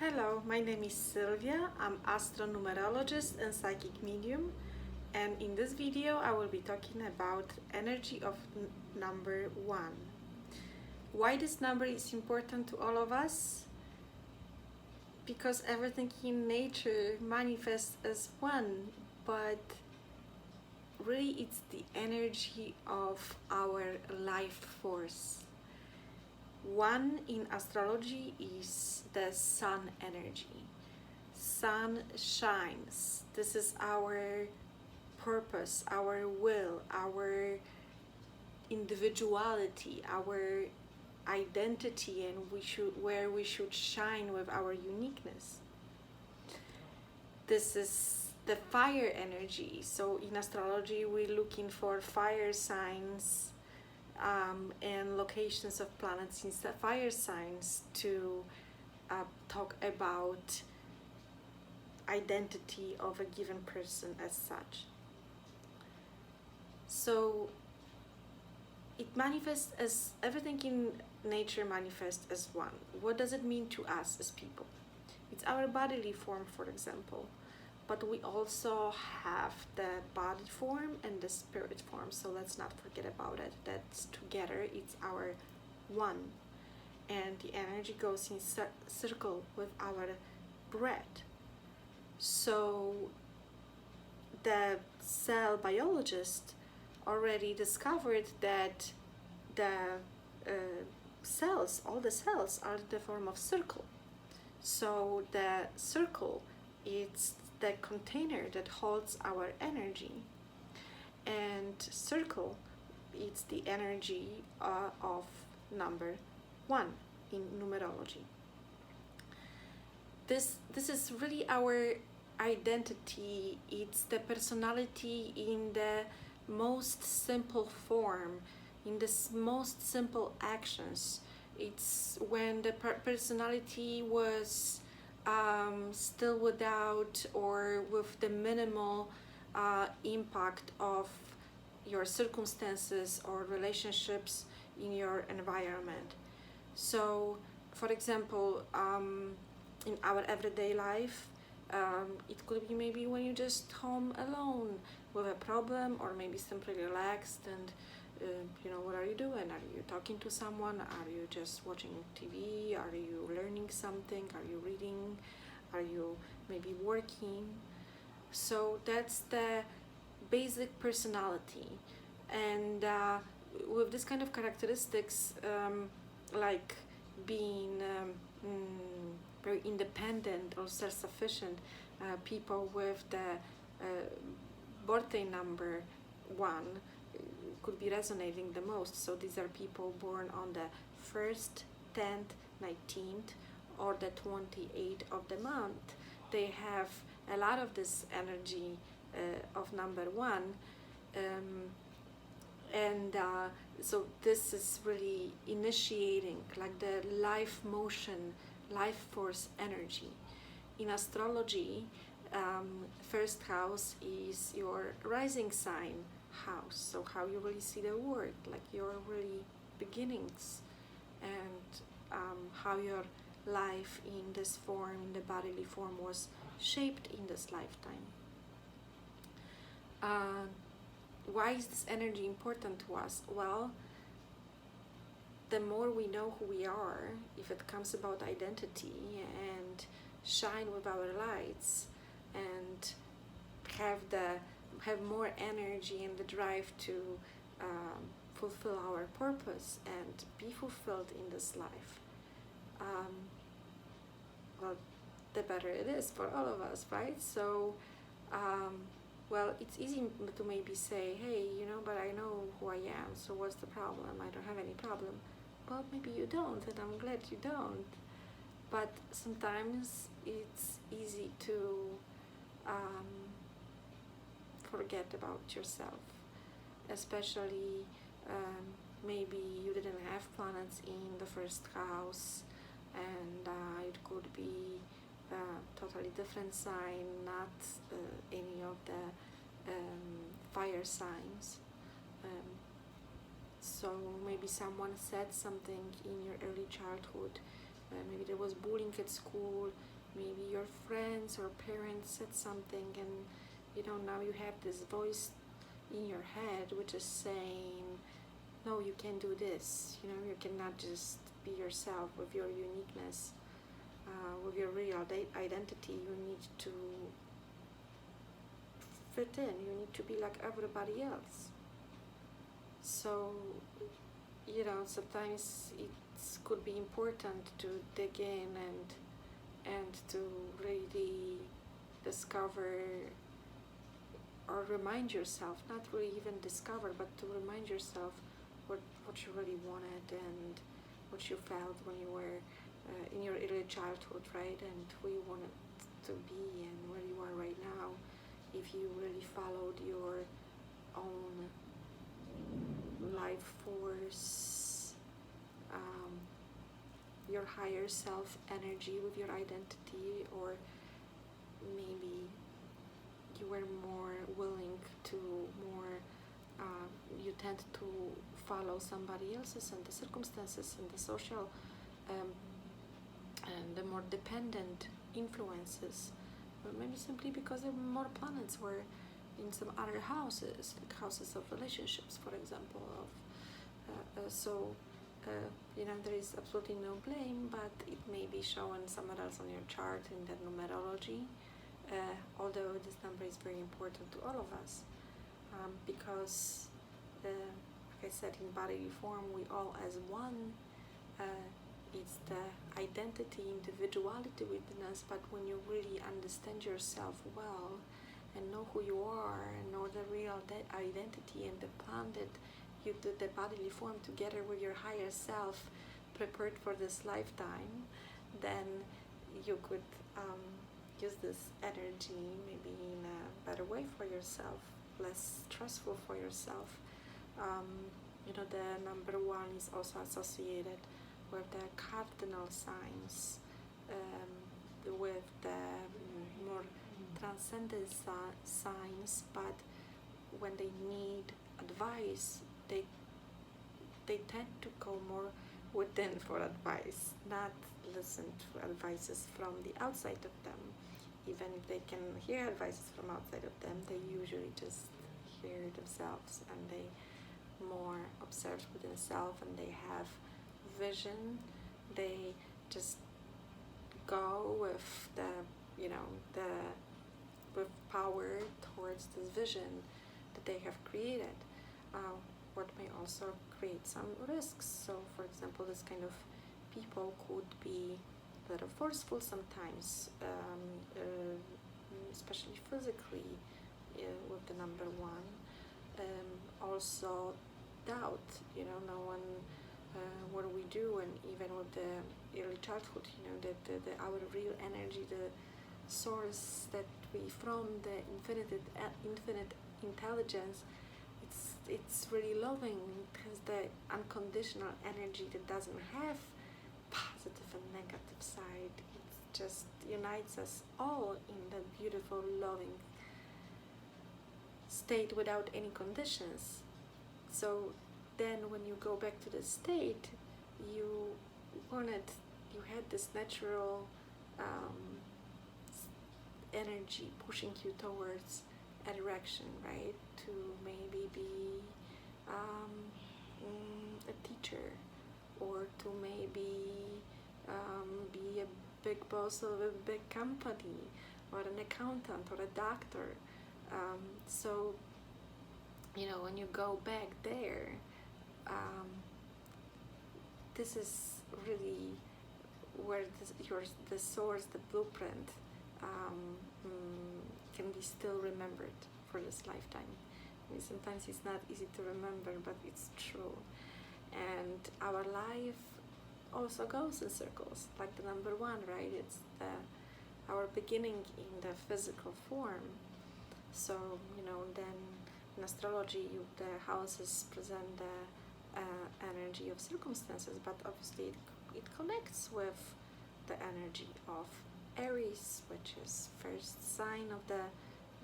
Hello, my name is Sylvia. I'm astronumerologist and psychic medium, and in this video I will be talking about energy of number 1. Why this number is important to all of us? Because everything in nature manifests as 1, but really it's the energy of our life force. 1 in astrology is the sun energy. Sun shines. This is our purpose, our will, our individuality, our identity, and where we should shine with our uniqueness. This is the fire energy. So in astrology we're looking for fire signs and locations of planets in fire signs to talk about identity of a given person as such. So it manifests as everything in nature manifests as 1. What does it mean to us as people? It's our bodily form, for example, but we also have the body form and the spirit form, so let's not forget about it. That's together, it's our 1, and the energy goes in circle with our breath. So the cell biologist already discovered that the cells, all the cells, are the form of circle. So the circle, it's the container that holds our energy, and circle, it's the energy of number 1 in numerology. This is really our identity. It's the personality in the most simple form, in the most simple actions. It's when the personality was still without or with the minimal impact of your circumstances or relationships in your environment. So, for example, in our everyday life, it could be maybe when you're just home alone with a problem, or maybe simply relaxed and what are you doing? Are you talking to someone? Are you just watching TV? Are you learning something? Are you reading? Are you maybe working? So that's the basic personality, and with this kind of characteristics, like being very independent or self-sufficient, people with the birthday number 1 could be resonating the most. So these are people born on the 1st, 10th, 19th, or the 28th of the month. They have a lot of this energy of number 1, and so this is really initiating like the life motion, life force energy. In astrology, 1st house is your rising sign house, so how you really see the world, like your really beginnings, and how your life in this form, in the bodily form, was shaped in this lifetime. Why is this energy important to us? Well, the more we know who we are, if it comes about identity, and shine with our lights, and have more energy and the drive to fulfill our purpose and be fulfilled in this life, well, the better it is for all of us, right? So well, it's easy to maybe say, hey, but I know who I am, so what's the problem? I don't have any problem. Well, maybe you don't, and I'm glad you don't, but sometimes it's easy to forget about yourself, especially maybe you didn't have planets in the 1st house, and it could be a totally different sign, not any of the fire signs. So maybe someone said something in your early childhood, maybe there was bullying at school, maybe your friends or parents said something, and now you have this voice in your head which is saying, no, you can't do this, you cannot just be yourself with your uniqueness, with your real identity. You need to fit in, you need to be like everybody else. So sometimes it could be important to dig in and to really discover or remind yourself, not really even discover, but to remind yourself what you really wanted and what you felt when you were in your early childhood, right? And who you wanted to be and where you are right now, if you really followed your own life force, your higher self energy with your identity, or maybe you were more willing to you tend to follow somebody else's and the circumstances and the social and the more dependent influences, or maybe simply because there were more planets were in some other houses, like houses of relationships, for example. There is absolutely no blame, but it may be shown somewhere else on your chart in the numerology, although this number is very important to all of us, because like I said, in bodily form we all as one. It's the identity, individuality within us, but when you really understand yourself well and know who you are and know the real identity and the plan that you do the bodily form together with your higher self, prepared for this lifetime, then you could use this energy maybe in a better way for yourself, less stressful for yourself. The number 1 is also associated with the cardinal signs, with the more transcendent signs, but when they need advice, they tend to go more within for advice, not listen to advices from the outside of them. Even if they can hear advices from outside of them, they usually just hear themselves, and they more observe with themselves, and they have vision. They just go with with power towards this vision that they have created, what may also create some risks. So for example, this kind of people could be a little forceful sometimes, especially physically, with the number 1. Also doubt, no one, what do we do? And even with the early childhood, our real energy, the source that we from the infinite intelligence, it's really loving. It has the unconditional energy that doesn't have positive and negative side. It just unites us all in the beautiful, loving state without any conditions. So then when you go back to the state, you had this natural energy pushing you towards a direction, right? To maybe be a teacher, or to maybe be a big boss of a big company, or an accountant, or a doctor. So when you go back there, this is really where the source, the blueprint, can be still remembered for this lifetime. I mean, sometimes it's not easy to remember, but it's true. And our life also goes in circles, like the number 1, right? It's our beginning in the physical form. So then in astrology, the houses present the energy of circumstances, but obviously it connects with the energy of Aries, which is first sign of the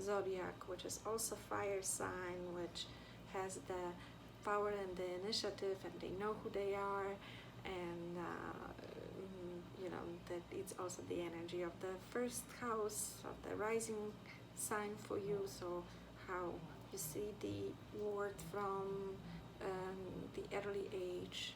zodiac, which is also fire sign, which has the power and the initiative, and they know who they are, and that it's also the energy of the first house of the rising sign for you. So how you see the word from the early age.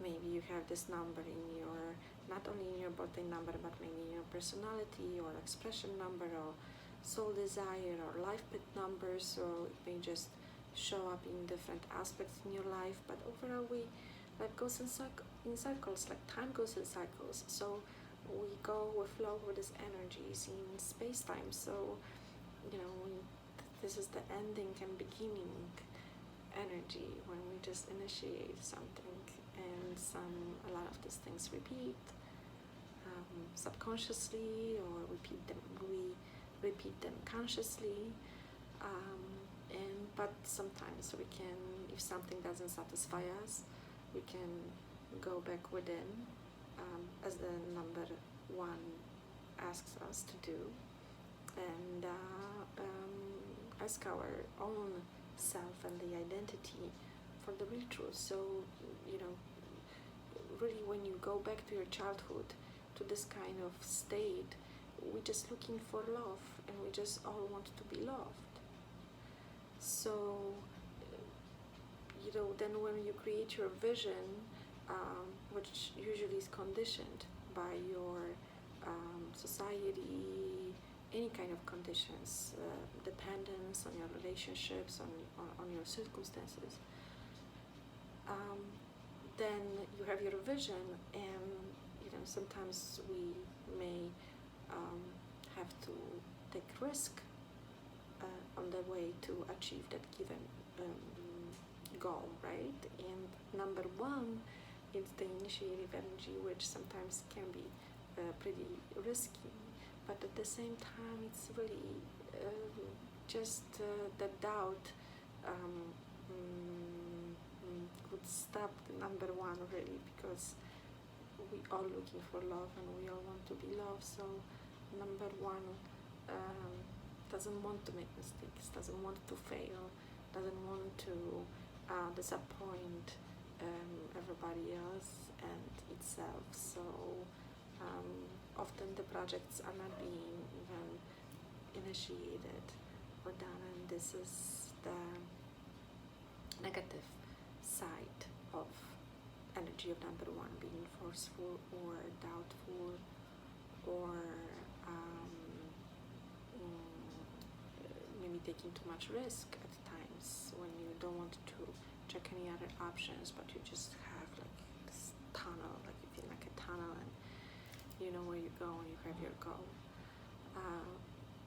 Maybe you have this number in your, not only in your birthday number, but maybe in your personality or expression number or soul desire or life path number. So it may just show up in different aspects in your life, but overall life goes in cycles, like time goes in cycles. So we go with flow with these energies in space-time. So this is the ending and beginning energy when we just initiate something, and a lot of these things repeat subconsciously, or we repeat them consciously, but sometimes we can, if something doesn't satisfy us, we can go back within, as the number 1 asks us to do, and ask our own self and the identity for the real truth. So really, when you go back to your childhood, to this kind of state, we're just looking for love, and we just all want to be loved. So then when you create your vision, which usually is conditioned by your society, any kind of conditions, dependence on your relationships, on your circumstances, then you have your vision, and sometimes we may have to take risk on the way to achieve that given goal, right? And number 1 is the initiative energy, which sometimes can be pretty risky, but at the same time it's really just the doubt would stop the number 1 really, because we all looking for love and we all want to be loved. So number 1 doesn't want to make mistakes, doesn't want to fail, doesn't want to disappoint everybody else and itself. So often the projects are not being even initiated or done, and this is the negative side of energy of number 1, being forceful or doubtful, or maybe taking too much risk at times when you don't want to check any other options, but you just have like this tunnel, like you feel like a tunnel, and you know where you go and you have your goal.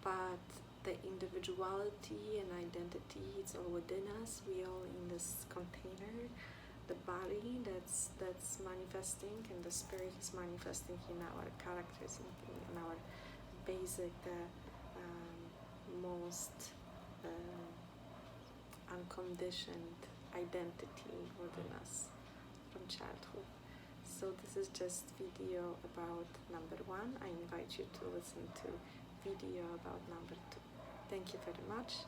But the individuality and identity, it's all within us. We all in this container, the body that's manifesting, and the spirit is manifesting in our characters, in our basic, most unconditioned identity within us from childhood. So this is just video about number 1. I invite you to listen to video about number 2. Thank you very much.